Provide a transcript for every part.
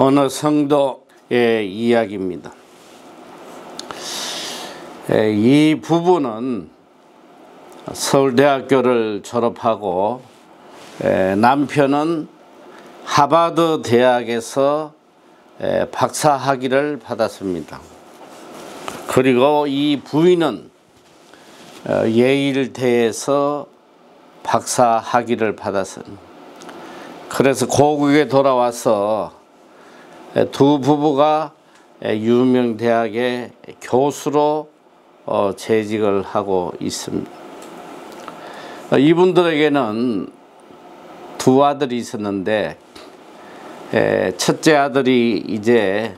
어느 성도의 이야기입니다. 이 부부는 서울대학교를 졸업하고 남편은 하버드 대학에서 박사 학위를 받았습니다. 그리고 이 부인은 예일대에서 박사 학위를 받았습니다. 그래서 고국에 돌아와서 두 부부가 유명 대학의 교수로 재직을 하고 있습니다. 이분들에게는 두 아들이 있었는데 첫째 아들이 이제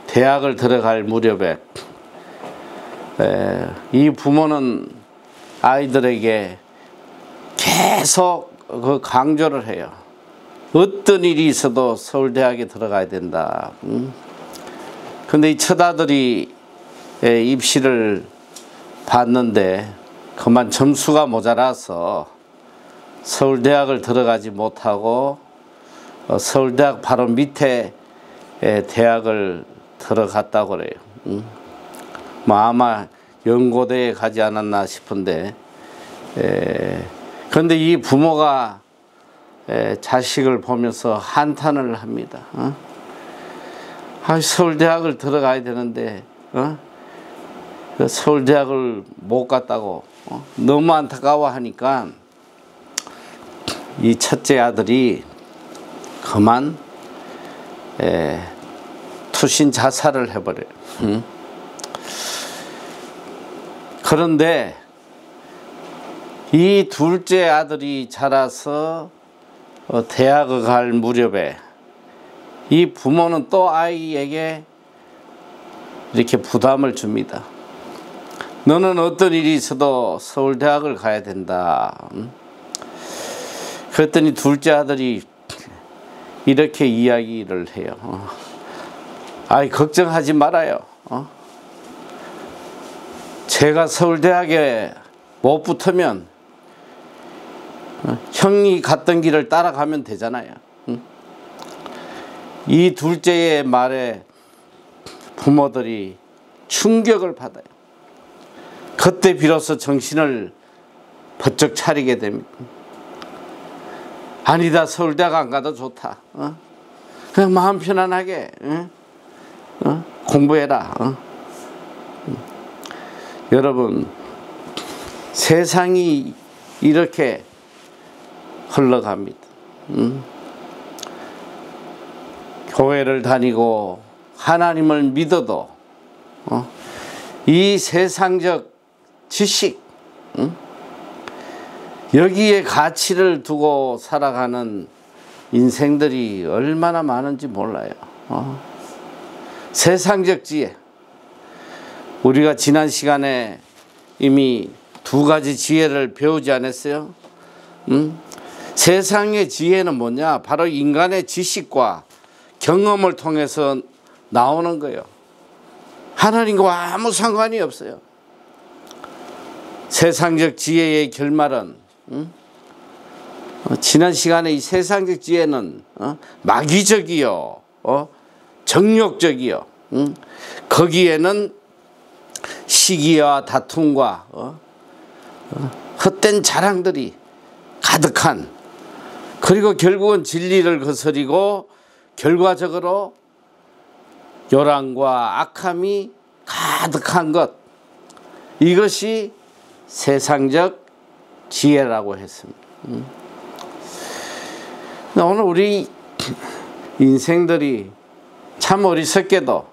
대학을 들어갈 무렵에 이 부모는 아이들에게 계속 그 강조를 해요. 어떤 일이 있어도 서울대학에 들어가야 된다. 근데 이 첫아들이 입시를 봤는데 그만 점수가 모자라서 서울대학을 들어가지 못하고 서울대학 바로 밑에 대학을 들어갔다고 그래요. 뭐 아마 연고대에 가지 않았나 싶은데, 그런데 이 부모가 자식을 보면서 한탄을 합니다. 서울대학을 들어가야 되는데 서울대학을 못 갔다고 너무 안타까워하니까 이 첫째 아들이 그만 투신 자살을 해버려요. 그런데 이 둘째 아들이 자라서 대학을 갈 무렵에 이 부모는 또 아이에게 이렇게 부담을 줍니다. 너는 어떤 일이 있어도 서울대학을 가야 된다. 그랬더니 둘째 아들이 이렇게 이야기를 해요. 아이, 걱정하지 말아요. 제가 서울대학에 못 붙으면 형이 갔던 길을 따라가면 되잖아요. 이 둘째의 말에 부모들이 충격을 받아요. 그때 비로소 정신을 번쩍 차리게 됩니다. 아니다, 서울대학 안 가도 좋다. 그냥 마음 편안하게 공부해라. 여러분, 세상이 이렇게 흘러갑니다. 교회를 다니고 하나님을 믿어도 이 세상적 지식, 여기에 가치를 두고 살아가는 인생들이 얼마나 많은지 몰라요. 세상적 지혜, 우리가 지난 시간에 이미 두 가지 지혜를 배우지 않았어요? 세상의 지혜는 뭐냐? 바로 인간의 지식과 경험을 통해서 나오는 거예요. 하나님과 아무 상관이 없어요. 세상적 지혜의 결말은 지난 시간에 이 세상적 지혜는 마귀적이요, 정욕적이요, 거기에는 시기와 다툼과 헛된 자랑들이 가득한, 그리고 결국은 진리를 거스리고 결과적으로 요란과 악함이 가득한 것, 이것이 세상적 지혜라고 했습니다. 오늘 우리 인생들이 참 어리석게도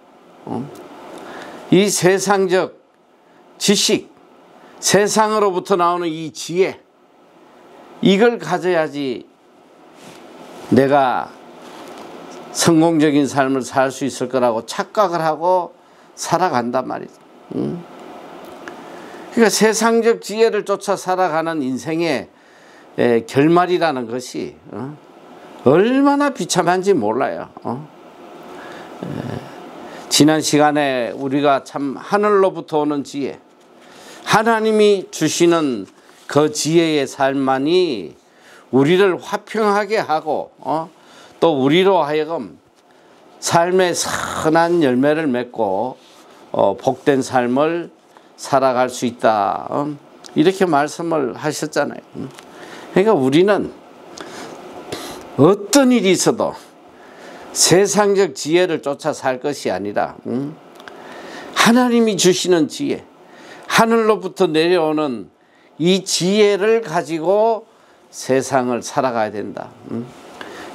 이 세상적 지식, 세상으로부터 나오는 이 지혜, 이걸 가져야지 내가 성공적인 삶을 살 수 있을 거라고 착각을 하고 살아간단 말이죠. 그러니까 세상적 지혜를 쫓아 살아가는 인생의 결말이라는 것이 얼마나 비참한지 몰라요. 지난 시간에 우리가 참 하늘로부터 오는 지혜, 하나님이 주시는 그 지혜의 삶만이 우리를 화평하게 하고 또 우리로 하여금 삶의 선한 열매를 맺고 복된 삶을 살아갈 수 있다. 이렇게 말씀을 하셨잖아요. 그러니까 우리는 어떤 일이 있어도 세상적 지혜를 쫓아 살 것이 아니라 하나님이 주시는 지혜, 하늘로부터 내려오는 이 지혜를 가지고 세상을 살아가야 된다.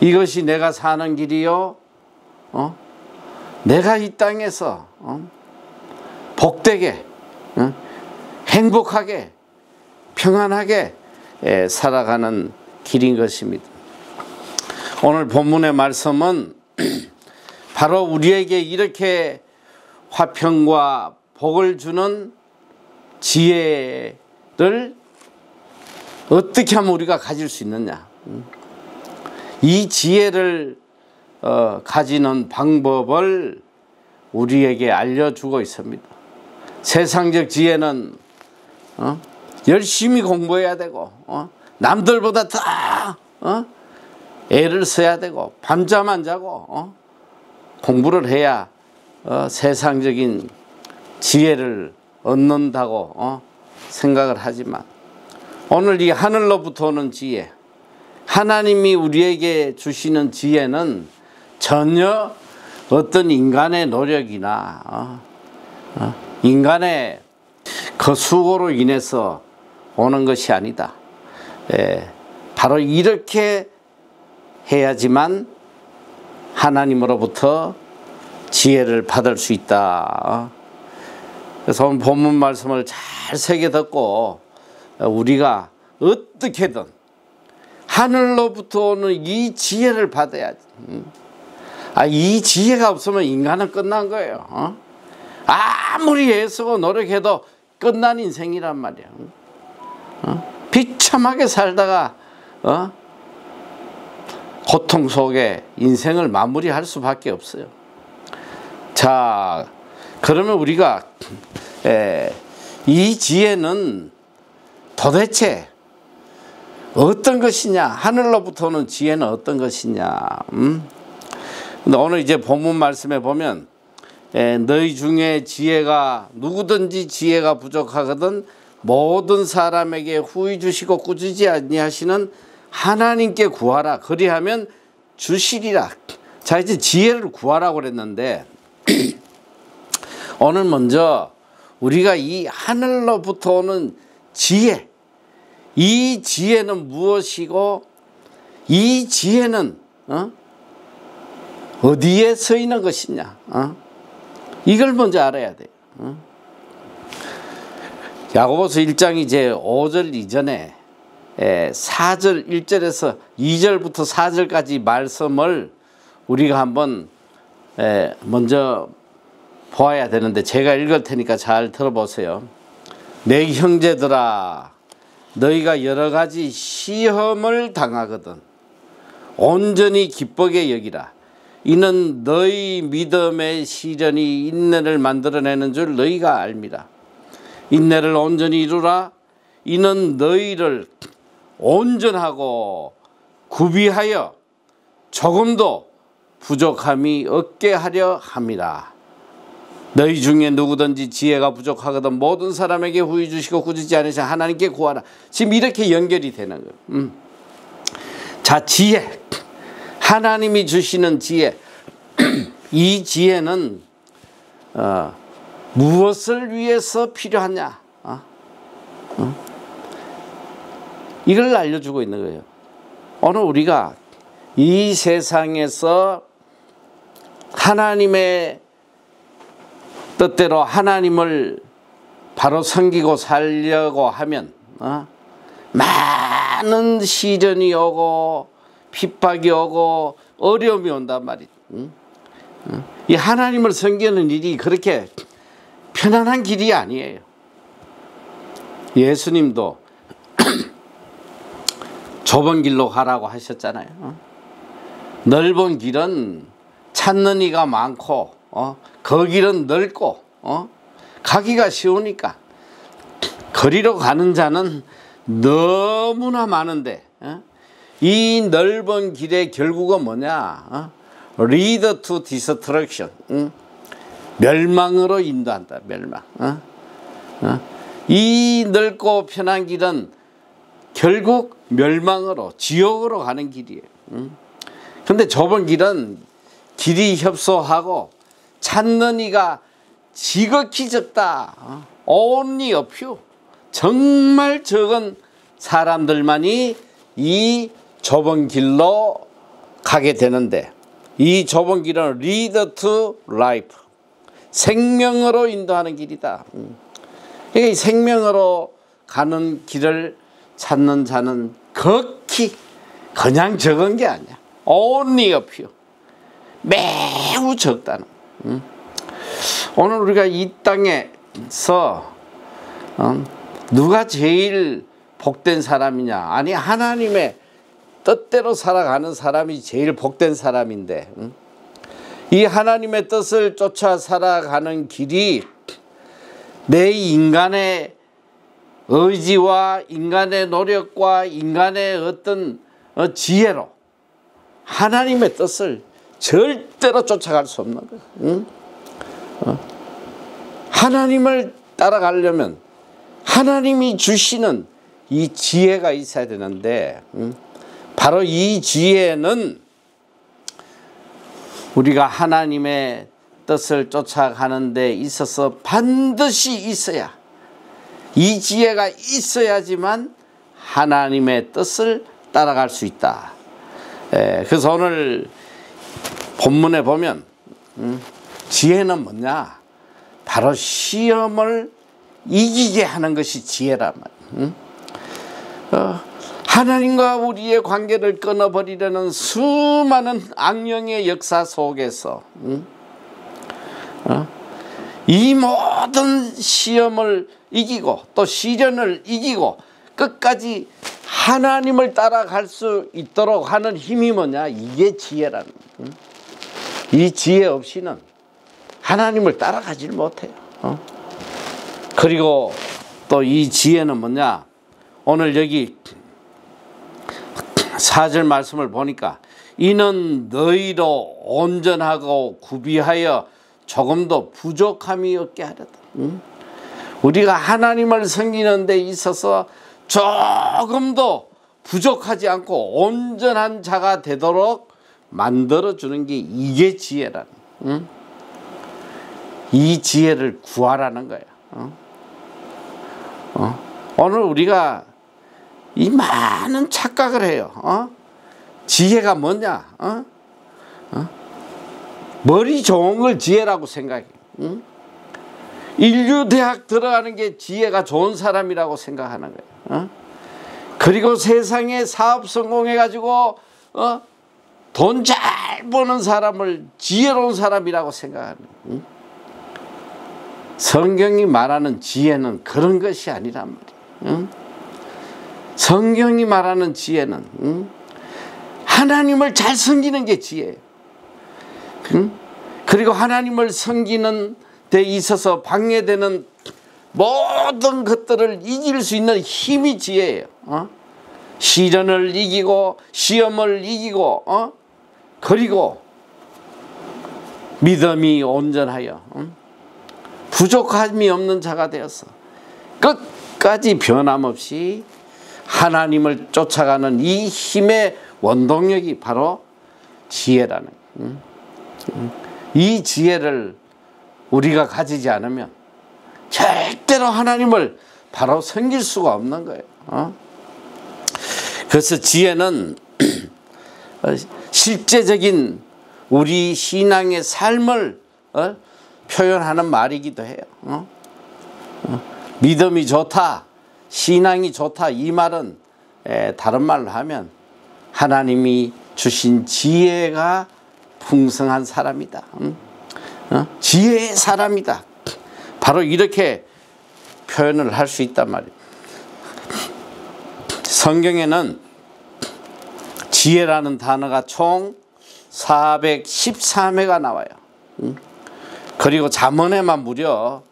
이것이 내가 사는 길이요, 내가 이 땅에서 복되게, 행복하게, 평안하게 살아가는 길인 것입니다. 오늘 본문의 말씀은 바로 우리에게 이렇게 화평과 복을 주는 지혜를 어떻게 하면 우리가 가질 수 있느냐. 이 지혜를 가지는 방법을 우리에게 알려주고 있습니다. 세상적 지혜는 열심히 공부해야 되고 남들보다 더 애를 써야 되고 밤잠 안 자고 공부를 해야 세상적인 지혜를 얻는다고 생각을 하지만 오늘 이 하늘로부터 오는 지혜, 하나님이 우리에게 주시는 지혜는 전혀 어떤 인간의 노력이나 인간의 그 수고로 인해서 오는 것이 아니다. 바로 이렇게 해야지만 하나님으로부터 지혜를 받을 수 있다. 그래서 오늘 본문 말씀을 잘 새겨 듣고 우리가 어떻게든 하늘로부터 오는 이 지혜를 받아야지. 이 지혜가 없으면 인간은 끝난 거예요. 아무리 애쓰고 노력해도 끝난 인생이란 말이야. 비참하게 살다가 고통 속에 인생을 마무리할 수밖에 없어요. 자, 그러면 우리가 이 지혜는 도대체 어떤 것이냐? 하늘로부터 오는 지혜는 어떤 것이냐? 근데 오늘 이제 본문 말씀에 보면 너희 중에 지혜가 누구든지 지혜가 부족하거든 모든 사람에게 후히 주시고 꾸짖지 아니하시는 하나님께 구하라. 그리하면 주시리라. 자, 이제 지혜를 구하라고 그랬는데 오늘 먼저 우리가 이 하늘로부터 오는 지혜, 이 지혜는 무엇이고 이 지혜는 어디에 서 있는 것이냐, 이걸 먼저 알아야 돼요. 야고보서 1장 이제 5절 이전에 4절 1절에서 2절부터 4절까지 말씀을 우리가 한번 먼저 보아야 되는데 제가 읽을 테니까 잘 들어보세요. 내 형제들아, 너희가 여러 가지 시험을 당하거든 온전히 기쁘게 여기라. 이는 너희 믿음의 시련이 인내를 만들어내는 줄 너희가 알미라. 인내를 온전히 이루라. 이는 너희를 온전하고 구비하여 조금도 부족함이 없게 하려 함이라. 너희 중에 누구든지 지혜가 부족하거든 모든 사람에게 후히 주시고 꾸짖지 않으시는 하나님께 구하라. 지금 이렇게 연결이 되는 거예요. 자, 지혜, 하나님이 주시는 지혜, 이 지혜는 무엇을 위해서 필요하냐, 이걸 알려주고 있는 거예요. 오늘 우리가 이 세상에서 하나님의 뜻대로 하나님을 바로 섬기고 살려고 하면 많은 시련이 오고 핍박이 오고 어려움이 온단 말이죠. 이 하나님을 섬기는 일이 그렇게 편안한 길이 아니에요. 예수님도 좁은 길로 가라고 하셨잖아요. 넓은 길은 찾는 이가 많고 그 길은 넓고 가기가 쉬우니까 거리로 가는 자는 너무나 많은데 이 넓은 길의 결국은 뭐냐? lead to destruction. 멸망으로 인도한다. 멸망. 이 넓고 편한 길은 결국 멸망으로, 지옥으로 가는 길이에요. 근데 좁은 길은 길이 협소하고 찾는 이가 지극히 적다. only a few. 정말 적은 사람들만이 이 좁은 길로 가게 되는데, 이 좁은 길은 lead to life. 생명으로 인도하는 길이다. 그러니까 이 생명으로 가는 길을 찾는 자는 극히 그냥 적은 게 아니야. only a few. 매우 적다는. 오늘 우리가 이 땅에서 누가 제일 복된 사람이냐? 아니, 하나님의 뜻대로 살아가는 사람이 제일 복된 사람인데, 이 하나님의 뜻을 쫓아 살아가는 길이 내 인간의 의지와 인간의 노력과 인간의 어떤 지혜로 하나님의 뜻을 절대로 쫓아갈 수 없는 거예요. 하나님을 따라가려면 하나님이 주시는 이 지혜가 있어야 되는데, 바로 이 지혜는 우리가 하나님의 뜻을 쫓아가는 데 있어서 반드시 있어야, 이 지혜가 있어야지만 하나님의 뜻을 따라갈 수 있다. 그래서 오늘 본문에 보면 지혜는 뭐냐? 바로 시험을 이기게 하는 것이 지혜란 말이에요. 하나님과 우리의 관계를 끊어버리려는 수많은 악령의 역사 속에서 이 모든 시험을 이기고 또 시련을 이기고 끝까지 하나님을 따라갈 수 있도록 하는 힘이 뭐냐? 이게 지혜라는 거예요. 이 지혜 없이는 하나님을 따라가질 못해요. 그리고 또 이 지혜는 뭐냐? 오늘 여기 4절 말씀을 보니까 이는 너희로 온전하고 구비하여 조금도 부족함이 없게 하려다. 우리가 하나님을 섬기는 데 있어서 조금도 부족하지 않고 온전한 자가 되도록 만들어주는 게 이게 지혜라는, 이 지혜를 구하라는 거야. 오늘 우리가 이 많은 착각을 해요. 지혜가 뭐냐? 머리 좋은 걸 지혜라고 생각해. 인류대학 들어가는 게 지혜가 좋은 사람이라고 생각하는 거예요. 그리고 세상에 사업 성공해가지고 돈 잘 버는 사람을 지혜로운 사람이라고 생각하는 거예요. 성경이 말하는 지혜는 그런 것이 아니란 말이에요. 성경이 말하는 지혜는 하나님을 잘 섬기는 게 지혜예요. 그리고 하나님을 섬기는 데 있어서 방해되는 모든 것들을 이길 수 있는 힘이 지혜예요. 시련을 이기고 시험을 이기고 그리고 믿음이 온전하여 부족함이 없는 자가 되어서 끝까지 변함없이 하나님을 쫓아가는 이 힘의 원동력이 바로 지혜라는, 이 지혜를 우리가 가지지 않으면 절대로 하나님을 바로 섬길 수가 없는 거예요. 그래서 지혜는 실제적인 우리 신앙의 삶을 표현하는 말이기도 해요. 믿음이 좋다, 신앙이 좋다, 이 말은 다른 말로 하면 하나님이 주신 지혜가 풍성한 사람이다. 지혜의 사람이다. 바로 이렇게 표현을 할 수 있단 말이에요. 성경에는 지혜라는 단어가 총 413회가 나와요. 그리고 잠언에만 무려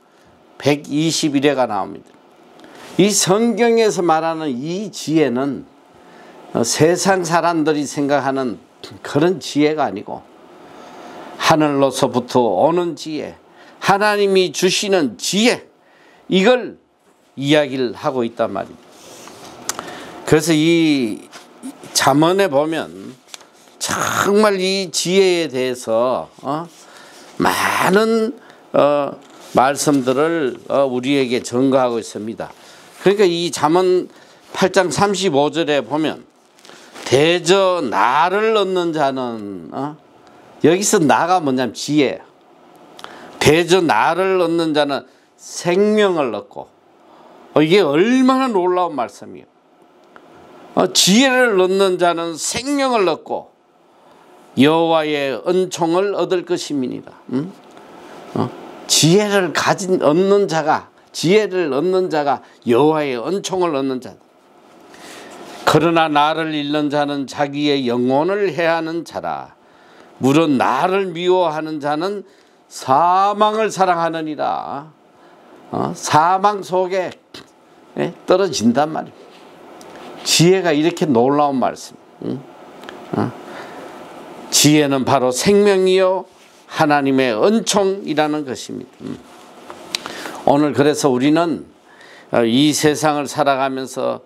121회가 나옵니다. 이 성경에서 말하는 이 지혜는 세상 사람들이 생각하는 그런 지혜가 아니고 하늘로서부터 오는 지혜, 하나님이 주시는 지혜, 이걸 이야기를 하고 있단 말입니다. 그래서 이 잠언에 보면 정말 이 지혜에 대해서 많은 말씀들을 우리에게 전가하고 있습니다. 그러니까 이 잠언 8장 35절에 보면 대저 나를 얻는 자는 여기서 나가 뭐냐면 지혜야. 대저 나를 얻는 자는 생명을 얻고, 이게 얼마나 놀라운 말씀이에요. 지혜를 얻는 자는 생명을 얻고 여호와의 은총을 얻을 것입니다. 지혜를 얻는 자가, 지혜를 얻는 자가 여호와의 은총을 얻는 자다. 그러나 나를 잃는 자는 자기의 영혼을 해하는 자라. 물론 나를 미워하는 자는 사망을 사랑하느니라. 사망 속에 떨어진단 말이에요. 지혜가 이렇게 놀라운 말씀. 지혜는 바로 생명이요 하나님의 은총이라는 것입니다. 오늘 그래서 우리는 이 세상을 살아가면서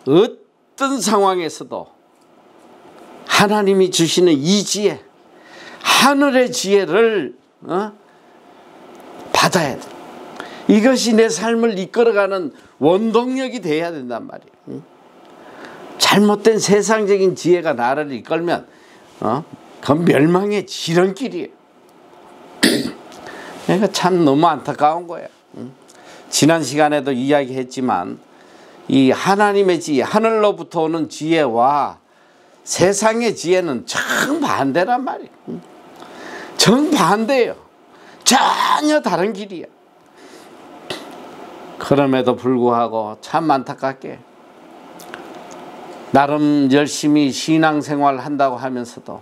어떤 상황에서도 하나님이 주시는 이 지혜, 하늘의 지혜를 받아야 돼. 이것이 내 삶을 이끌어가는 원동력이 돼야 된단 말이에요. 잘못된 세상적인 지혜가 나를 이끌면 그건 멸망의 지름길이에요. 그러니까 참 너무 안타까운 거예요. 지난 시간에도 이야기했지만 이 하나님의 지혜, 하늘로부터 오는 지혜와 세상의 지혜는 정반대란 말이에요. 정반대예요. 전혀 다른 길이야. 그럼에도 불구하고 참 안타깝게 나름 열심히 신앙생활 한다고 하면서도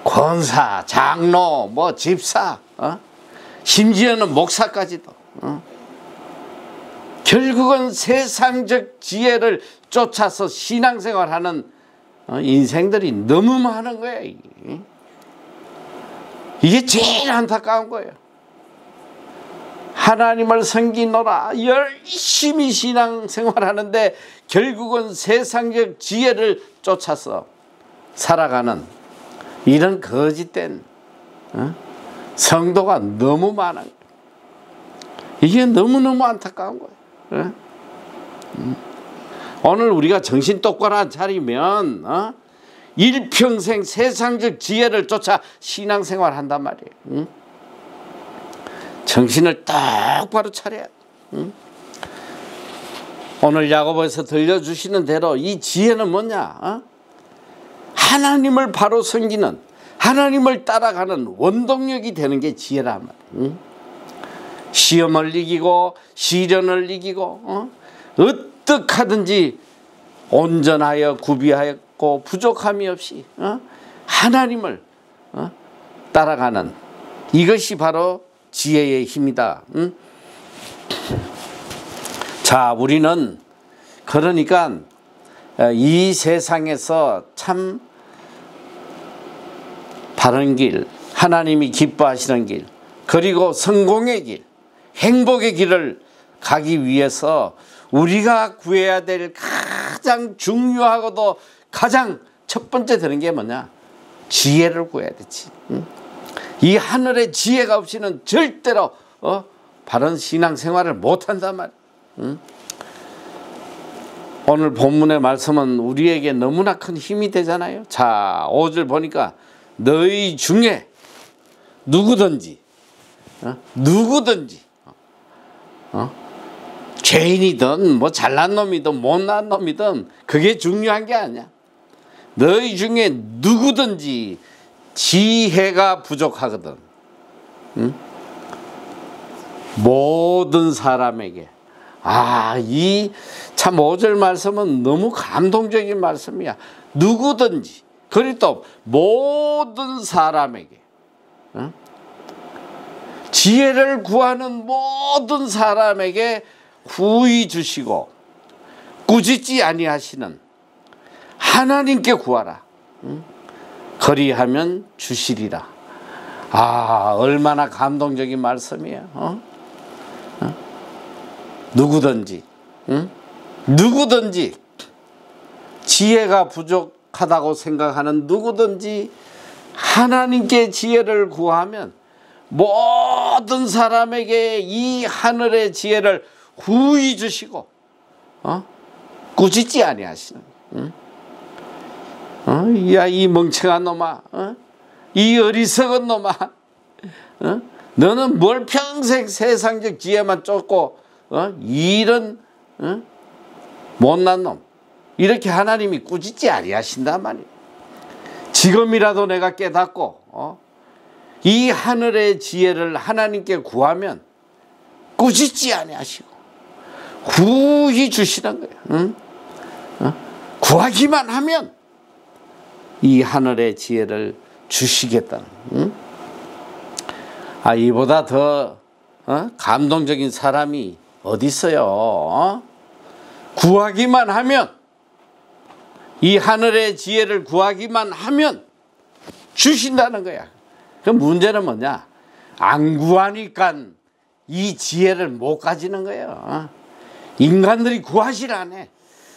권사, 장로, 뭐 집사, 심지어는 목사까지도 결국은 세상적 지혜를 쫓아서 신앙생활하는 인생들이 너무 많은 거예요. 이게 제일 안타까운 거예요. 하나님을 섬기노라 열심히 신앙생활하는데 결국은 세상적 지혜를 쫓아서 살아가는 이런 거짓된 성도가 너무 많아요. 이게 너무너무 안타까운 거예요. 오늘 우리가 정신 똑바로 차리면 일평생 세상적 지혜를 쫓아 신앙생활 한단 말이에요. 정신을 똑바로 차려야 돼. 오늘 야고보에서 들려주시는 대로 이 지혜는 뭐냐? 하나님을 바로 섬기는, 하나님을 따라가는 원동력이 되는 게 지혜란 말이에요. 시험을 이기고 시련을 이기고 어떻게 하든지 온전하여 구비하였고 부족함이 없이 하나님을 따라가는, 이것이 바로 지혜의 힘이다. 자, 우리는 그러니까 이 세상에서 참 바른 길, 하나님이 기뻐하시는 길, 그리고 성공의 길, 행복의 길을 가기 위해서 우리가 구해야 될 가장 중요하고도 가장 첫 번째 되는 게 뭐냐? 지혜를 구해야 되지. 이 하늘의 지혜가 없이는 절대로 바른 신앙생활을 못한단 말이야. 오늘 본문의 말씀은 우리에게 너무나 큰 힘이 되잖아요. 자, 5절 보니까 너희 중에 누구든지 죄인이든 뭐 잘난 놈이든 못난 놈이든 그게 중요한 게 아니야. 너희 중에 누구든지 지혜가 부족하거든. 모든 사람에게. 이 참 5절 말씀은 너무 감동적인 말씀이야. 누구든지, 그리고 또 모든 사람에게 지혜를 구하는 모든 사람에게 후히 주시고 꾸짖지 아니하시는 하나님께 구하라. 그리하면 주시리라. 아, 얼마나 감동적인 말씀이에요. 누구든지, 누구든지 지혜가 부족하다고 생각하는 누구든지 하나님께 지혜를 구하면 모든 사람에게 이 하늘의 지혜를 후히 주시고 꾸짖지 아니하시는. 야, 이 멍청한 놈아, 이 어리석은 놈아, 너는 뭘 평생 세상적 지혜만 쫓고 이런 못난 놈, 이렇게 하나님이 꾸짖지 아니하신단 말이에요. 지금이라도 내가 깨닫고 이 하늘의 지혜를 하나님께 구하면 꾸짖지 아니하시고 후히 주시는 거예요. 구하기만 하면 이 하늘의 지혜를 주시겠다는. 아, 이보다 더 감동적인 사람이 어디 있어요? 구하기만 하면, 이 하늘의 지혜를 구하기만 하면 주신다는 거야. 그럼 문제는 뭐냐? 안 구하니까 이 지혜를 못 가지는 거예요. 인간들이 구하질 않아.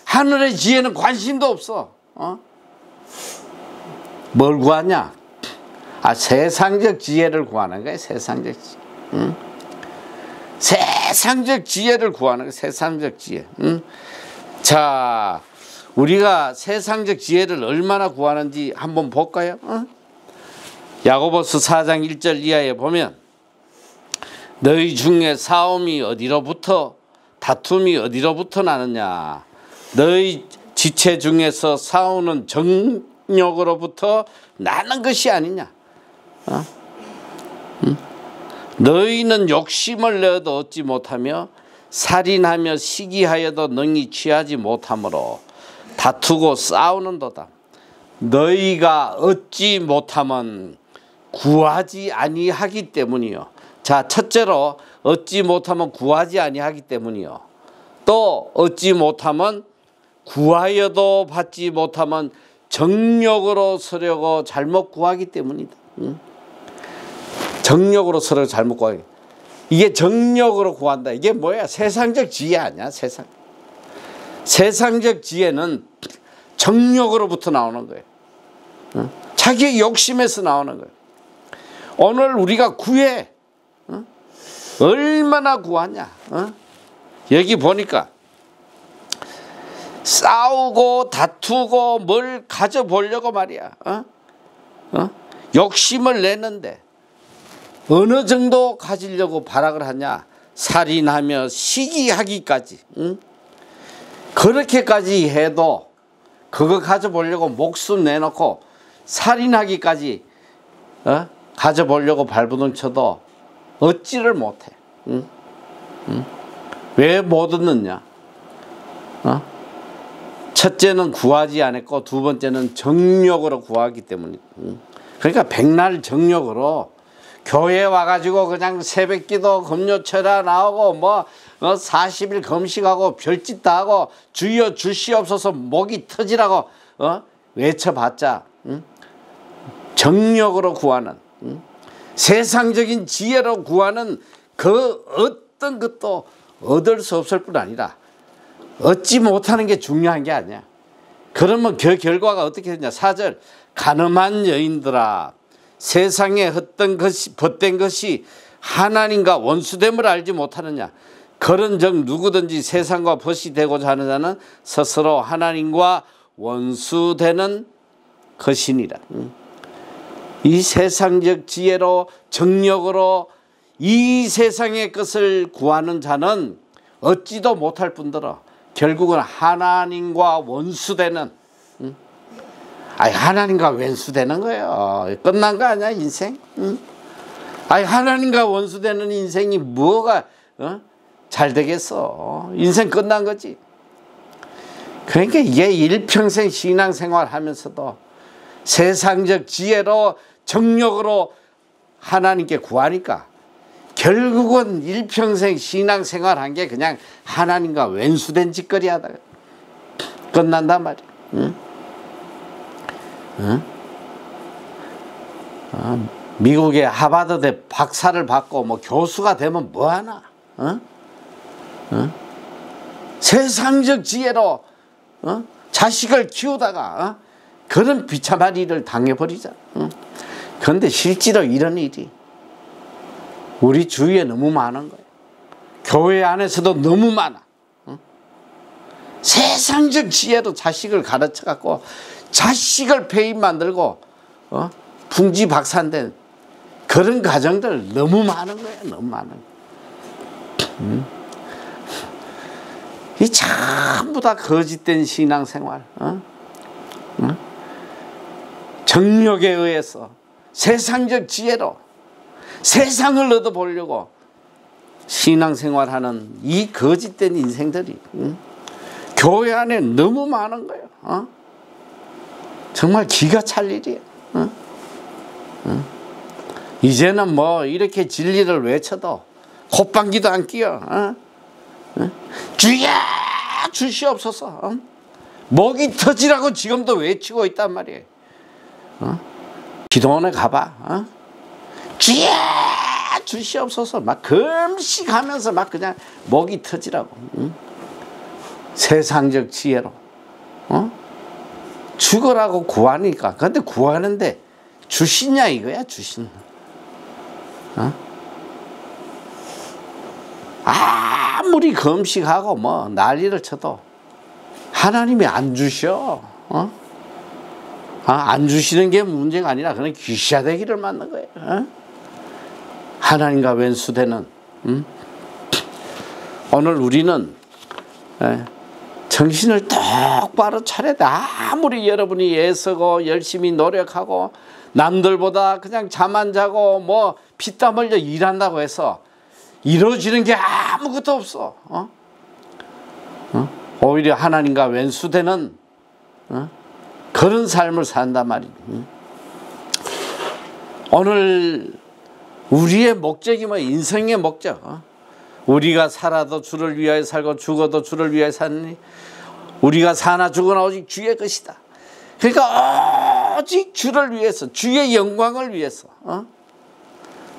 하늘의 지혜는 관심도 없어. 뭘 구하냐? 아, 세상적 지혜를 구하는 거야. 세상적 지혜. 세상적 지혜를 구하는 거야. 세상적 지혜. 자, 우리가 세상적 지혜를 얼마나 구하는지 한번 볼까요? 야고보서 4장 1절 이하에 보면, 너희 중에 싸움이 어디로부터, 다툼이 어디로부터 나느냐? 너희 지체 중에서 싸우는 정욕으로부터 나는 것이 아니냐? 너희는 욕심을 내어도 얻지 못하며 살인하며 시기하여도 능히 취하지 못하므로 다투고 싸우는도다. 너희가 얻지 못하면 구하지 아니하기 때문이요. 자, 첫째로 얻지 못하면 구하지 아니하기 때문이요. 또 얻지 못하면 구하여도 받지 못하면 정욕으로 서려고 잘못 구하기 때문이다. 정욕으로 서려고 잘못 구하기. 이게 정욕으로 구한다. 이게 뭐야? 세상적 지혜 아니야? 세상적 지혜는 정욕으로부터 나오는 거예요. 자기의 욕심에서 나오는 거예요. 오늘 우리가 구해. 얼마나 구하냐? 여기 보니까 싸우고 다투고 뭘 가져보려고 말이야. 욕심을 내는데 어느 정도 가지려고 발악을 하냐? 살인하며 시기하기까지. 그렇게까지 해도 그거 가져보려고 목숨 내놓고 살인하기까지 가져보려고 발버둥 쳐도 얻지를 못해. 왜 못 얻느냐? 첫째는 구하지 않았고 두 번째는 정욕으로 구하기 때문이다. 그러니까 백날 정욕으로 교회 와가지고 그냥 새벽기도 금요철야 나오고 뭐 40일 금식하고 별짓 다 하고 주여 주시옵소서 목이 터지라고 외쳐봤자 정욕으로 구하는, 세상적인 지혜로 구하는 그 어떤 것도 얻을 수 없을 뿐 아니라 얻지 못하는 게 중요한 게 아니야. 그러면 그 결과가 어떻게 되냐? 4절, 간음한 여인들아, 세상에 헛된 것이 하나님과 원수됨을 알지 못하느냐? 그런즉 누구든지 세상과 벗이 되고자 하는 자는 스스로 하나님과 원수되는 것이니라. 이 세상적 지혜로 정력으로 이 세상의 것을 구하는 자는 얻지도 못할 뿐더러 결국은 하나님과 원수되는, 아니 하나님과 원수되는 거예요. 끝난 거 아니야 인생? 아니 하나님과 원수되는 인생이 뭐가 잘 되겠어? 인생 끝난 거지. 그러니까 이게 일평생 신앙생활 하면서도 세상적 지혜로 정력으로 하나님께 구하니까 결국은 일평생 신앙생활 한 게 그냥 하나님과 왼수된 짓거리 하다가 끝난단 말이야. 미국의 하버드대 박사를 받고 뭐 교수가 되면 뭐하나? 세상적 지혜로 자식을 키우다가 그런 비참한 일을 당해버리잖아. 그런데 실제로 이런 일이 우리 주위에 너무 많은 거예요. 교회 안에서도 너무 많아. 세상적 지혜로 자식을 가르쳐 갖고 자식을 폐인 만들고 풍지박산된 그런 가정들 너무 많은 거예요. 너무 많은 거예요. 이 전부 다 거짓된 신앙생활, 정욕에 의해서 세상적 지혜로 세상을 얻어보려고 신앙생활하는 이 거짓된 인생들이 교회 안에 너무 많은 거예요. 정말 기가 찰 일이에요. 이제는 뭐 이렇게 진리를 외쳐도 콧방귀도 안 끼어. 주야 주시옵소서. 목이 터지라고 지금도 외치고 있단 말이에요. 기도원에 가봐. 주야 주시옵소서. 막 금식하면서 막 그냥 목이 터지라고. 세상적 지혜로 죽으라고 구하니까. 근데 구하는데 주시냐 이거야. 주신. 아무리 금식하고 뭐 난리를 쳐도 하나님이 안 주셔. 안 주시는 게 문제가 아니라 그냥 귀시되기를 맞는 거예요. 하나님과 왼수되는. 오늘 우리는 정신을 똑바로 차려야 돼. 아무리 여러분이 애쓰고 열심히 노력하고 남들보다 그냥 잠 안 자고 뭐 피땀 흘려 일한다고 해서 이루어지는 게 아무것도 없어. 오히려 하나님과 왼수되는 그런 삶을 산단 말이야. 오늘 우리의 목적이 뭐 인생의 목적. 우리가 살아도 주를 위하여 살고 죽어도 주를 위하여 사느니 우리가 사나 죽으나 오직 주의 것이다. 그러니까 오직 주를 위해서 주의 영광을 위해서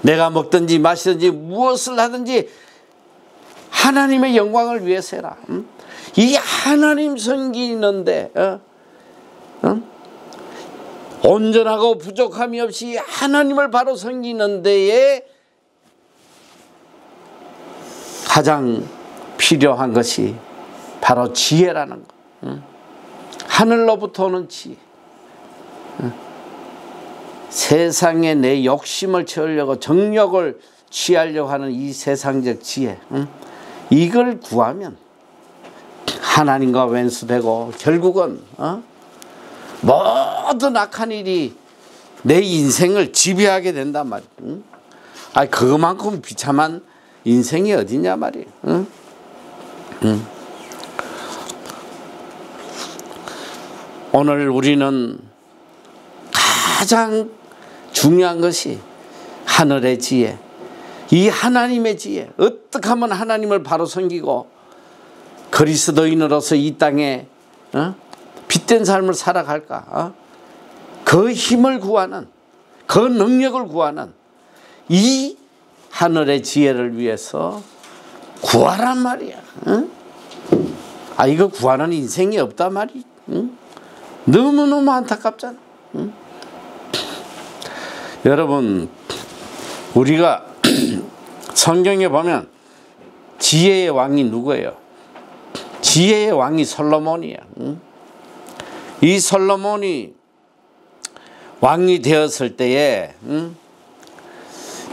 내가 먹든지 마시든지 무엇을 하든지 하나님의 영광을 위해서 해라. 이 하나님 섬기는데 온전하고 부족함이 없이 하나님을 바로 섬기는 데에 가장 필요한 것이 바로 지혜라는 것. 하늘로부터 오는 지혜. 세상에 내 욕심을 채우려고 정욕을 취하려고 하는 이 세상적 지혜. 이걸 구하면 하나님과 왼수되고 결국은 모든 악한 일이 내 인생을 지배하게 된단 말이야. 그것만큼 비참한 인생이 어디냐 말이에요. 오늘 우리는 가장 중요한 것이 하늘의 지혜, 이 하나님의 지혜. 어떻게 하면 하나님을 바로 섬기고 그리스도인으로서 이 땅에 빛된 삶을 살아갈까? 그 힘을 구하는, 그 능력을 구하는 이 하늘의 지혜를 위해서 구하란 말이야. 이거 구하는 인생이 없단 말이야. 너무너무 안타깝잖아. 여러분, 우리가 성경에 보면 지혜의 왕이 누구예요? 지혜의 왕이 솔로몬이야. 이 솔로몬이 왕이 되었을 때에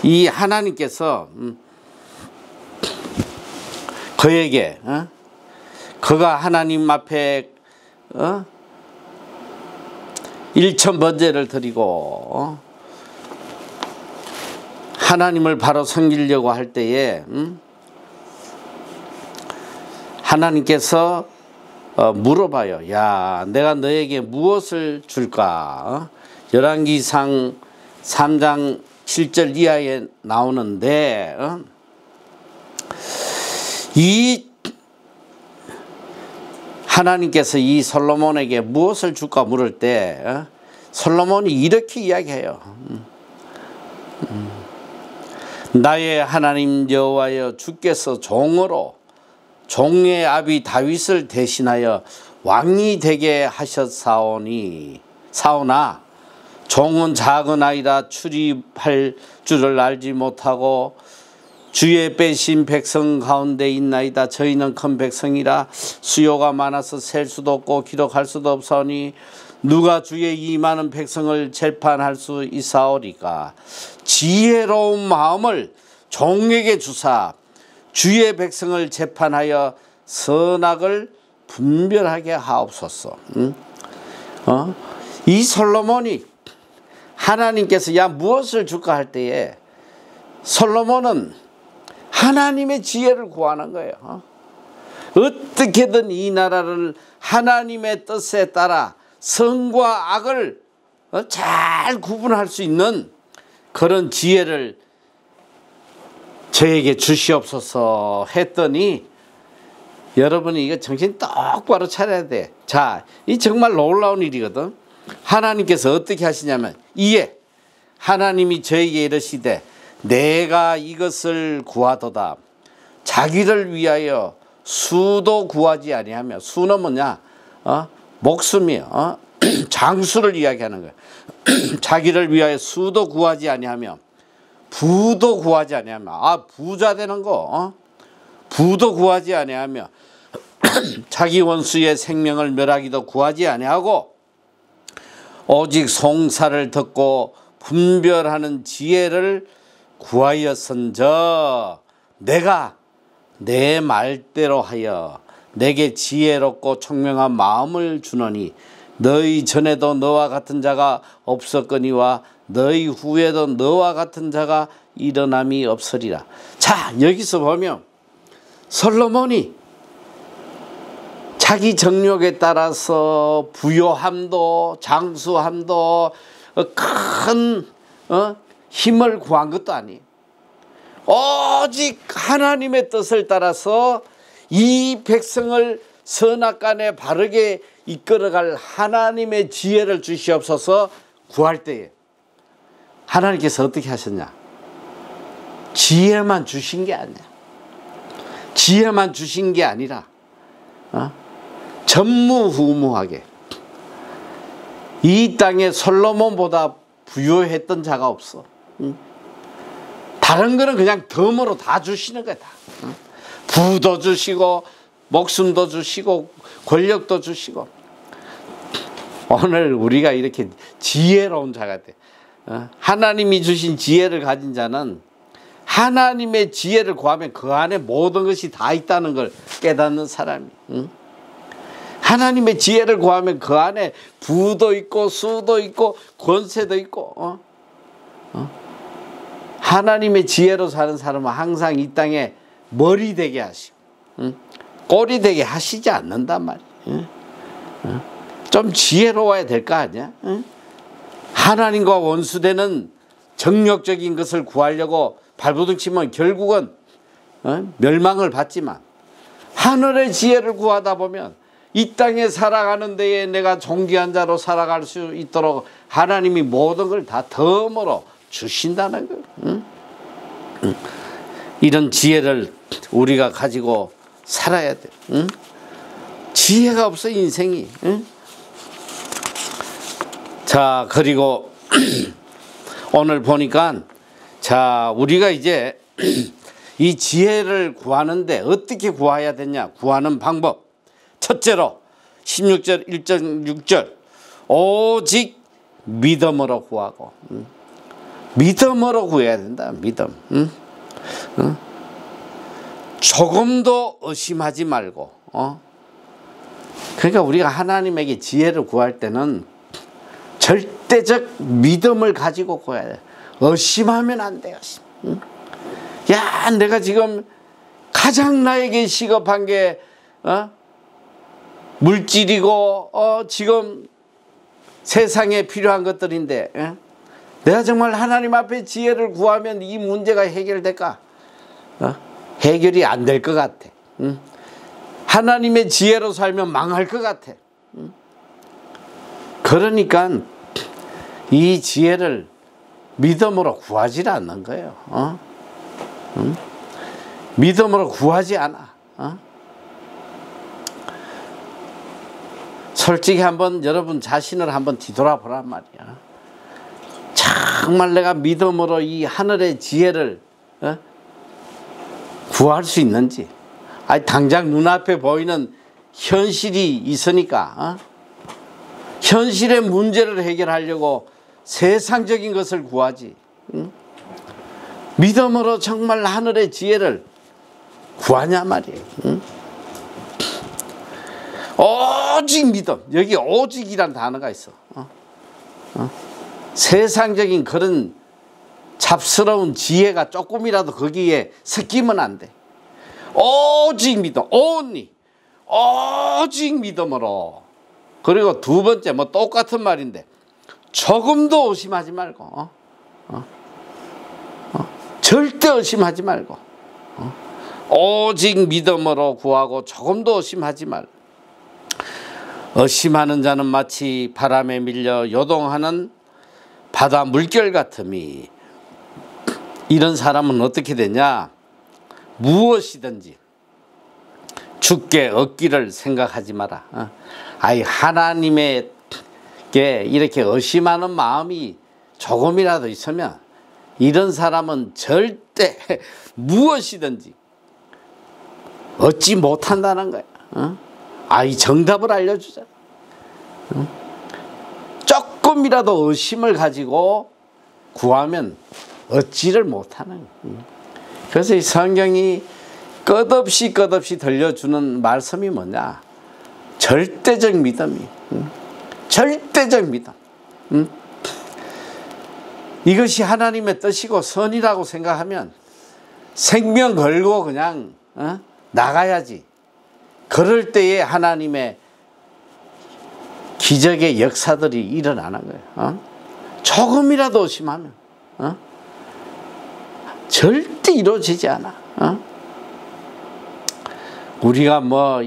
이 하나님께서 그에게 그가 하나님 앞에 일천 번제를 드리고 하나님을 바로 섬기려고 할 때에 하나님께서 물어봐요. 야, 내가 너에게 무엇을 줄까? 열왕기상 3장 7절 이하에 나오는데 이 하나님께서 이 솔로몬에게 무엇을 줄까 물을 때 솔로몬이 이렇게 이야기해요. 나의 하나님 여호와여, 주께서 종으로 종의 아비 다윗을 대신하여 왕이 되게 하셨사오나 종은 작은 아이라 출입할 줄을 알지 못하고 주의 빼신 백성 가운데 있나이다. 저희는 큰 백성이라 수요가 많아서 셀 수도 없고 기록할 수도 없사오니 누가 주의 이 많은 백성을 재판할 수 있사오리까. 지혜로운 마음을 종에게 주사 주의 백성을 재판하여 선악을 분별하게 하옵소서. 이 솔로몬이 하나님께서 야 무엇을 줄까 할 때에 솔로몬은 하나님의 지혜를 구하는 거예요. 어떻게든 이 나라를 하나님의 뜻에 따라 선과 악을 잘 구분할 수 있는 그런 지혜를 저에게 주시옵소서 했더니, 여러분이 이거 정신 똑바로 차려야 돼. 자, 이 정말 놀라운 일이거든. 하나님께서 어떻게 하시냐면, 이에 하나님이 저에게 이르시되 내가 이것을 구하도다. 자기를 위하여 수도 구하지 아니하며, 수는 뭐냐? 목숨이요. 장수를 이야기하는 거예요. 자기를 위하여 수도 구하지 아니하며 부도 구하지 아니하며, 부자 되는 거, 부도 구하지 아니하며 자기 원수의 생명을 멸하기도 구하지 아니하고 오직 송사를 듣고 분별하는 지혜를 구하였은저 내가 내 말대로 하여 내게 지혜롭고 총명한 마음을 주노니 너희 전에도 너와 같은 자가 없었거니와 너희 후에도 너와 같은 자가 일어남이 없으리라. 자, 여기서 보면 솔로몬이 자기 정욕에 따라서 부요함도 장수함도 큰 힘을 구한 것도 아니에요. 오직 하나님의 뜻을 따라서 이 백성을 선악간에 바르게 이끌어갈 하나님의 지혜를 주시옵소서 구할 때에 하나님께서 어떻게 하셨냐? 지혜만 주신 게 아니야. 지혜만 주신 게 아니라 전무후무하게 이 땅에 솔로몬보다 부유했던 자가 없어. 다른 거는 그냥 덤으로 다 주시는 거야. 다. 부도 주시고 목숨도 주시고 권력도 주시고. 오늘 우리가 이렇게 지혜로운 자가 돼. 하나님이 주신 지혜를 가진 자는 하나님의 지혜를 구하면 그 안에 모든 것이 다 있다는 걸 깨닫는 사람이. 하나님의 지혜를 구하면 그 안에 부도 있고 수도 있고 권세도 있고. 하나님의 지혜로 사는 사람은 항상 이 땅에 머리 되게 하시고 꼬리 되게 하시지 않는단 말이에요. 좀 지혜로워야 될 거 아니야? 하나님과 원수되는 정욕적인 것을 구하려고 발버둥 치면 결국은 멸망을 받지만, 하늘의 지혜를 구하다 보면 이 땅에 살아가는 데에 내가 존귀한 자로 살아갈 수 있도록 하나님이 모든 걸 다 덤으로 주신다는 거예요. 이런 지혜를 우리가 가지고 살아야 돼. 지혜가 없어 인생이. 자, 그리고 오늘 보니까 자, 우리가 이제 이 지혜를 구하는데 어떻게 구해야 되냐? 구하는 방법. 첫째로 16절 1.6절 오직 믿음으로 구하고. 믿음으로 구해야 된다. 믿음. 조금도 의심하지 말고. 그러니까 우리가 하나님에게 지혜를 구할 때는 절대적 믿음을 가지고 구해야 돼. 의심하면 안 돼요. 야, 내가 지금 가장 나에게 시급한 게 물질이고 지금 세상에 필요한 것들인데 내가 정말 하나님 앞에 지혜를 구하면 이 문제가 해결될까? 해결이 안 될 것 같아. 하나님의 지혜로 살면 망할 것 같아. 그러니까 이 지혜를 믿음으로 구하지 않는 거예요. 응? 믿음으로 구하지 않아. 솔직히 한번 여러분 자신을 한번 뒤돌아보란 말이야. 정말 내가 믿음으로 이 하늘의 지혜를 구할 수 있는지. 아니, 당장 눈앞에 보이는 현실이 있으니까 현실의 문제를 해결하려고 세상적인 것을 구하지. 믿음으로 정말 하늘의 지혜를 구하냐 말이에요. 오직 믿음. 여기 오직이란 단어가 있어. 세상적인 그런 잡스러운 지혜가 조금이라도 거기에 섞이면 안 돼. 오직 믿음. only. 오직 믿음으로. 그리고 두 번째 뭐 똑같은 말인데 조금도 의심하지 말고 절대 의심하지 말고 오직 믿음으로 구하고 조금도 의심하지 말고. 의심하는 자는 마치 바람에 밀려 요동하는 바다 물결 같음이. 이런 사람은 어떻게 되냐? 무엇이든지 주께 얻기를 생각하지 마라. 아이, 하나님에게 이렇게 의심하는 마음이 조금이라도 있으면 이런 사람은 절대 무엇이든지 얻지 못한다는 거야. 아이, 정답을 알려주자. 조금이라도 의심을 가지고 구하면 얻지를 못하는 거야. 그래서 이 성경이 끝없이 들려주는 말씀이 뭐냐? 절대적 믿음이. 절대적 믿음. 이것이 하나님의 뜻이고 선이라고 생각하면 생명 걸고 그냥 나가야지. 그럴 때에 하나님의 기적의 역사들이 일어나는 거예요. 조금이라도 의심하면 절대 이루어지지 않아. 우리가 뭐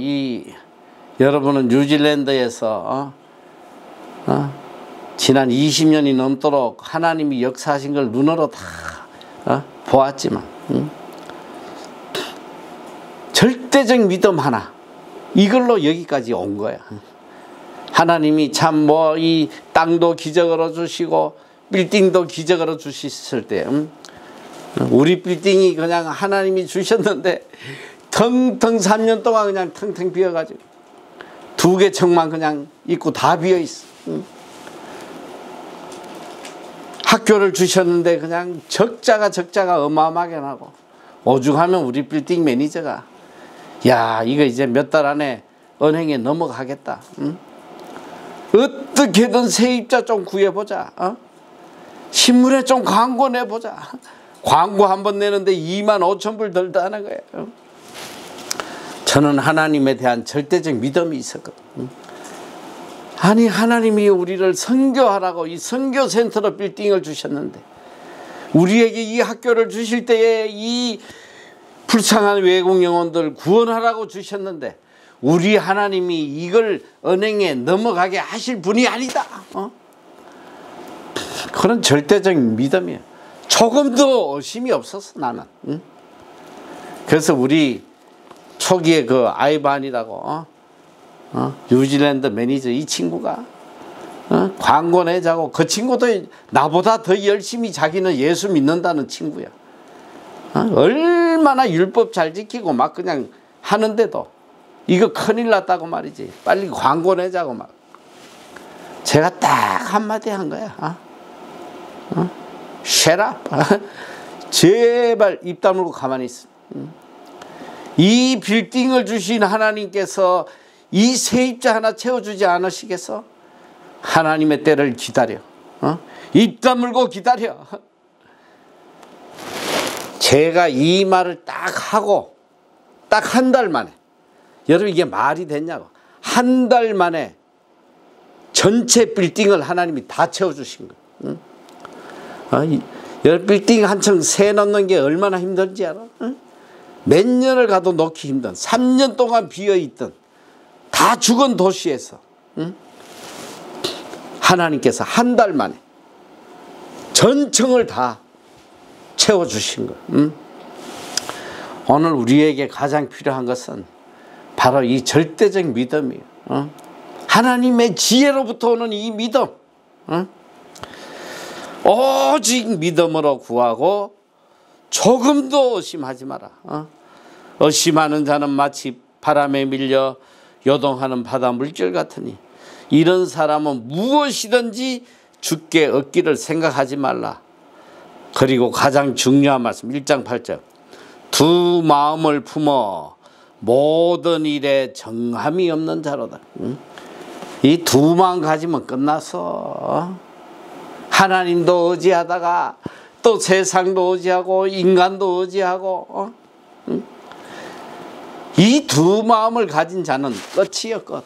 여러분은 뉴질랜드에서 지난 20년이 넘도록 하나님이 역사하신 걸 눈으로 다 보았지만 절대적 믿음 하나, 이걸로 여기까지 온 거야. 하나님이 참 뭐 이 땅도 기적으로 주시고 빌딩도 기적으로 주셨을 때 우리 빌딩이 그냥 하나님이 주셨는데 텅텅 3년 동안 그냥 텅텅 비어가지고 2개 층만 그냥 있고 다 비어있어. 학교를 주셨는데 그냥 적자가 어마어마하게 나고, 오죽하면 우리 빌딩 매니저가 야, 이거 이제 몇 달 안에 은행에 넘어가겠다. 어떻게든 세입자 좀 구해보자. 신문에 좀 광고 내보자. 광고 한 번 내는데 25,000불 들다는 거예요. 저는 하나님에 대한 절대적 믿음이 있었거든요. 아니, 하나님이 우리를 선교하라고 이 선교센터로 빌딩을 주셨는데, 우리에게 이 학교를 주실 때에 이 불쌍한 외국 영혼들 구원하라고 주셨는데 우리 하나님이 이걸 은행에 넘어가게 하실 분이 아니다. 그런 절대적 믿음이에요. 조금도 의심이 없었어, 나는. 그래서 우리 초기에 그 아이반이라고 뉴질랜드 매니저 이 친구가 광고 내자고, 그 친구도 나보다 더 열심히 자기는 예수 믿는다는 친구야. 얼마나 율법 잘 지키고 막 그냥 하는데도 이거 큰일 났다고 말이지. 빨리 광고 내자고 막. 제가 딱 한마디 한 거야. Shut up. 제발 입 다물고 가만히 있어. 이 빌딩을 주신 하나님께서 이 세입자 하나 채워주지 않으시겠어? 하나님의 때를 기다려. 입 다물고 기다려. 제가 이 말을 딱 하고 딱 한 달 만에, 여러분 이게 말이 됐냐고, 한 달 만에 전체 빌딩을 하나님이 다 채워주신 거예요. 빌딩 한 층 새 넣는 게 얼마나 힘든지 알아? 몇 년을 가도 넣기 힘든, 3년 동안 비어있던 다 죽은 도시에서 하나님께서 한 달 만에 전청을 다 채워주신 것. 오늘 우리에게 가장 필요한 것은 바로 이 절대적 믿음이에요. 하나님의 지혜로부터 오는 이 믿음. 오직 믿음으로 구하고 조금도 의심하지 마라. 의심하는 자는 마치 바람에 밀려 요동하는 바다 물결 같으니 이런 사람은 무엇이든지 주께 얻기를 생각하지 말라. 그리고 가장 중요한 말씀 1장 8절 두 마음을 품어 모든 일에 정함이 없는 자로다. 이 두 마음 가지면 끝났어. 하나님도 의지하다가 또 세상도 의지하고 인간도 의지하고 이 두 마음을 가진 자는 끝이여 끝.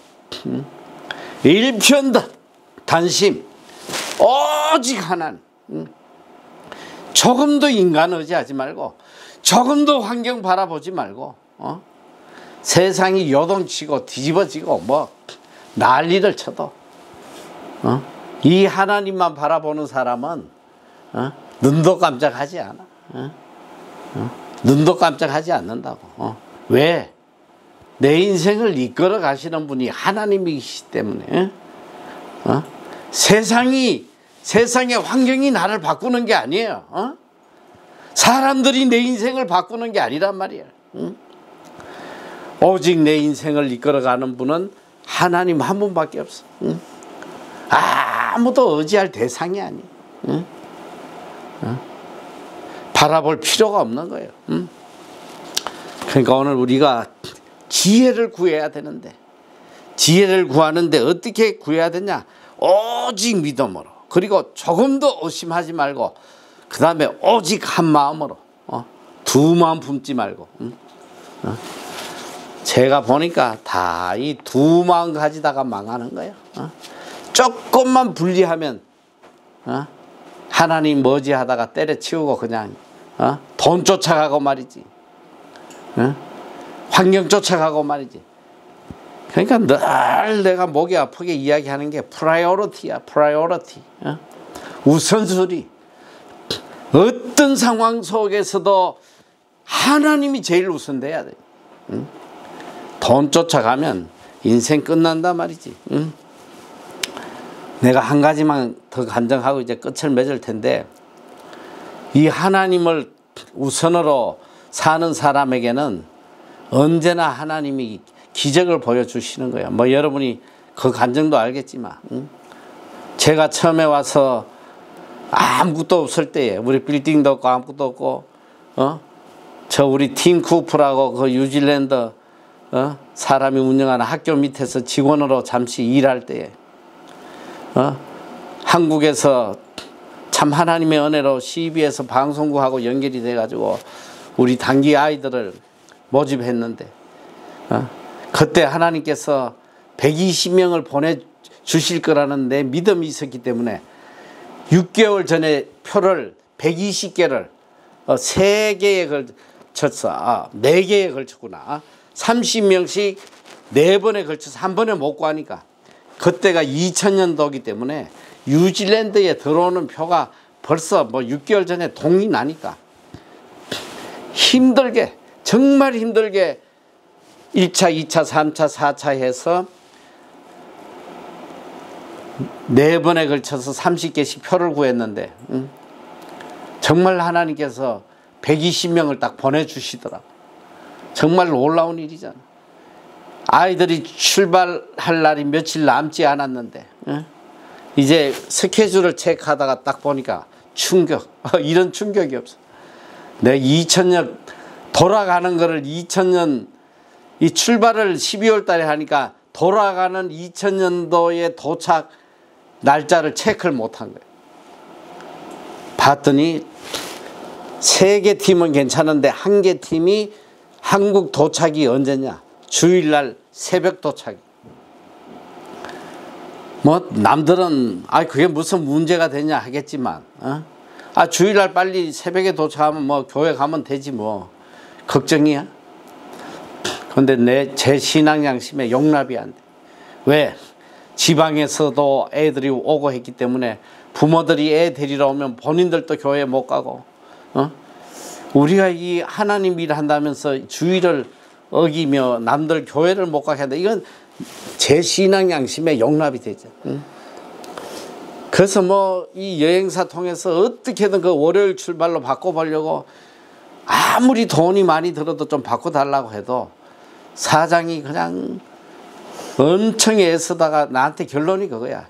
일편단심 오직 하나님. 조금도 인간 의지하지 말고 조금도 환경 바라보지 말고 세상이 요동치고 뒤집어지고 뭐 난리를 쳐도 이 하나님만 바라보는 사람은 눈도 깜짝하지 않아. 눈도 깜짝하지 않는다고. 왜? 내 인생을 이끌어 가시는 분이 하나님이시기 때문에. 세상의 환경이 나를 바꾸는 게 아니에요. 사람들이 내 인생을 바꾸는 게 아니란 말이야. 오직 내 인생을 이끌어가는 분은 하나님 한 분밖에 없어. 아무도 의지할 대상이 아니야. 바라볼 필요가 없는 거예요. 그러니까 오늘 우리가 지혜를 구해야 되는데, 지혜를 구하는데 어떻게 구해야 되냐? 오직 믿음으로, 그리고 조금도 의심하지 말고, 그 다음에 오직 한 마음으로, 두 마음 품지 말고. 제가 보니까 다 이 두 마음 가지다가 망하는 거예요. 조금만 분리하면 하나님 뭐지 하다가 때려치우고 그냥 돈 쫓아가고 말이지, 환경 쫓아가고 말이지. 그러니까 늘 내가 목이 아프게 이야기하는 게 프라이어리티야. 프라이어리티. 우선순위. 어떤 상황 속에서도 하나님이 제일 우선돼야 돼. 돈 쫓아가면 인생 끝난단 말이지. 내가 한 가지만 더 간증하고 이제 끝을 맺을 텐데, 이 하나님을 우선으로 사는 사람에게는 언제나 하나님이 기적을 보여주시는 거예요. 뭐 여러분이 그 간증도 알겠지만, 제가 처음에 와서 아무것도 없을 때에, 우리 빌딩도 없고 아무것도 없고, 저 우리 팀 쿠프라고 그 뉴질랜드 사람이 운영하는 학교 밑에서 직원으로 잠시 일할 때에, 한국에서 참 하나님의 은혜로 CBS 방송국하고 연결이 돼가지고 우리 단기 아이들을 모집했는데, 그때 하나님께서 120명을 보내주실 거라는 내 믿음이 있었기 때문에 6개월 전에 표를 120개를 3개에 걸쳐서 4개에 걸쳤구나. 30명씩 4번에 걸쳐서 한 번에 못 구하니까, 그때가 2000년도이기 때문에 뉴질랜드에 들어오는 표가 벌써 뭐 6개월 전에 동이 나니까 힘들게, 정말 힘들게 1차, 2차, 3차, 4차 해서 4번에 걸쳐서 30개씩 표를 구했는데, 정말 하나님께서 120명을 딱 보내주시더라고. 정말 놀라운 일이잖아. 아이들이 출발할 날이 며칠 남지 않았는데, 이제 스케줄을 체크하다가 딱 보니까 충격. 이런 충격이 없어. 내가 2000년 돌아가는 거를 2000년 이 출발을 12월 달에 하니까 돌아가는 2000년도에 도착 날짜를 체크를 못한 거예요. 봤더니 3개 팀은 괜찮은데 1개 팀이 한국 도착이 언제냐? 주일날 새벽 도착. 뭐 남들은 그게 무슨 문제가 되냐 하겠지만, 주일날 빨리 새벽에 도착하면 뭐 교회 가면 되지 뭐, 걱정이야. 그런데 제 신앙 양심에 용납이 안 돼. 왜? 지방에서도 애들이 오고 했기 때문에 부모들이 애 데리러 오면 본인들도 교회 못 가고, 우리가 이 하나님 일 한다면서 주의를 어기며 남들 교회를 못 가게 한다. 이건 제 신앙 양심에 용납이 되죠. 그래서 뭐 이 여행사 통해서 어떻게든 그 월요일 출발로 바꿔보려고 아무리 돈이 많이 들어도 좀 바꿔달라고 해도 사장이 그냥 엄청 애쓰다가 나한테 결론이 그거야.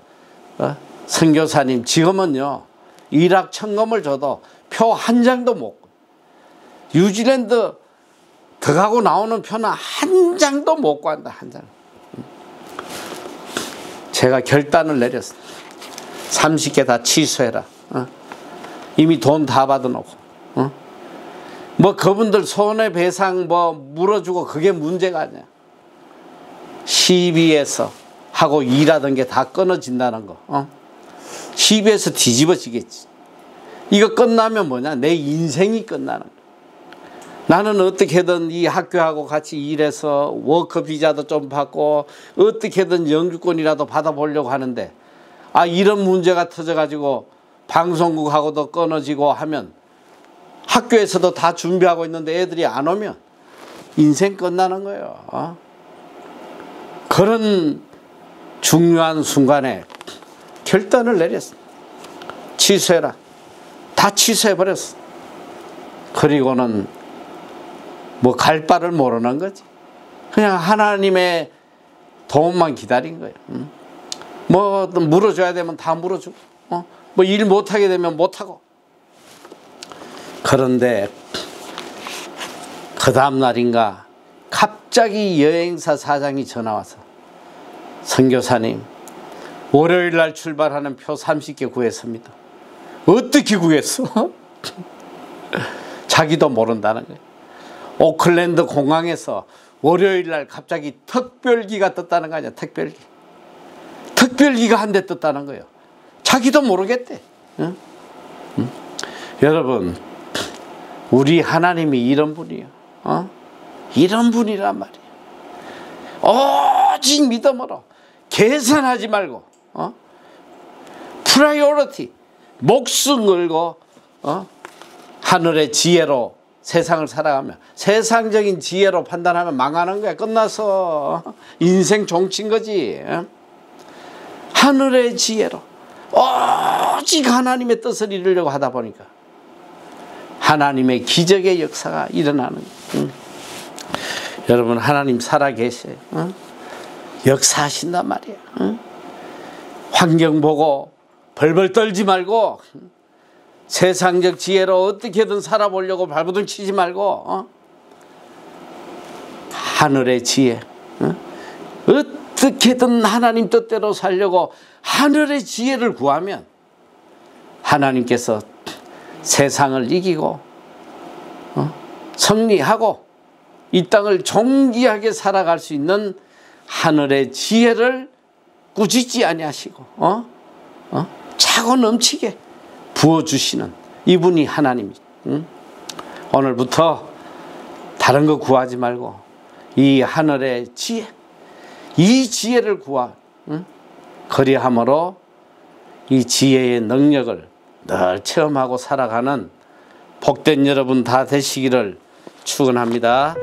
선교사님 지금은요 일확천금을 줘도 표 한 장도 못, 뉴질랜드 들어가고 나오는 표는 한 장도 못 구한다. 한 장. 제가 결단을 내렸습니다. 30개 다 취소해라. 이미 돈 다 받아놓고. 뭐 그분들 손해배상 뭐 물어주고 그게 문제가 아니야. 시비에서 하고 일하던 게 다 끊어진다는 거. 시비에서 뒤집어지겠지. 이거 끝나면 뭐냐, 내 인생이 끝나는 거야. 나는 어떻게든 이 학교하고 같이 일해서 워커 비자도 좀 받고 어떻게든 영주권이라도 받아보려고 하는데, 이런 문제가 터져가지고 방송국하고도 끊어지고 하면, 학교에서도 다 준비하고 있는데 애들이 안 오면 인생 끝나는 거예요. 그런 중요한 순간에 결단을 내렸어. 취소해라. 다 취소해버렸어. 그리고는 뭐 갈 바를 모르는 거지. 그냥 하나님의 도움만 기다린 거예요. 뭐 물어줘야 되면 다 물어주고, 뭐 일 못하게 되면 못하고. 그런데 그 다음 날인가 갑자기 여행사 사장이 전화와서, 선교사님 월요일 날 출발하는 표 30개 구했습니다. 어떻게 구했어? 자기도 모른다는 거예요. 오클랜드 공항에서 월요일 날 갑자기 특별기가 떴다는 거 아니야. 특별기가 한 대 떴다는 거예요. 자기도 모르겠대. 여러분, 우리 하나님이 이런 분이에요. 이런 분이란 말이에요. 오직 믿음으로 계산하지 말고, 프라이어리티, 목숨 걸고, 하늘의 지혜로 세상을 살아가며, 세상적인 지혜로 판단하면 망하는 거야. 끝나서 인생 종친 거지. 하늘의 지혜로 오직 하나님의 뜻을 이루려고 하다 보니까 하나님의 기적의 역사가 일어나는 거예요. 여러분, 하나님 살아계셔요. 역사하신단 말이에요. 환경 보고 벌벌 떨지 말고, 세상적 지혜로 어떻게든 살아보려고 발버둥 치지 말고, 하늘의 지혜, 어떻게든 하나님 뜻대로 살려고 하늘의 지혜를 구하면 하나님께서 세상을 이기고 승리하고 이 땅을 존귀하게 살아갈 수 있는 하늘의 지혜를 꾸짖지 아니하시고 차고 넘치게 부어주시는 이분이 하나님이죠. 오늘부터 다른 거 구하지 말고 이 하늘의 지혜, 이 지혜를 구하. 그리함으로 이 지혜의 능력을 늘 체험하고 살아가는 복된 여러분 다 되시기를 축원합니다.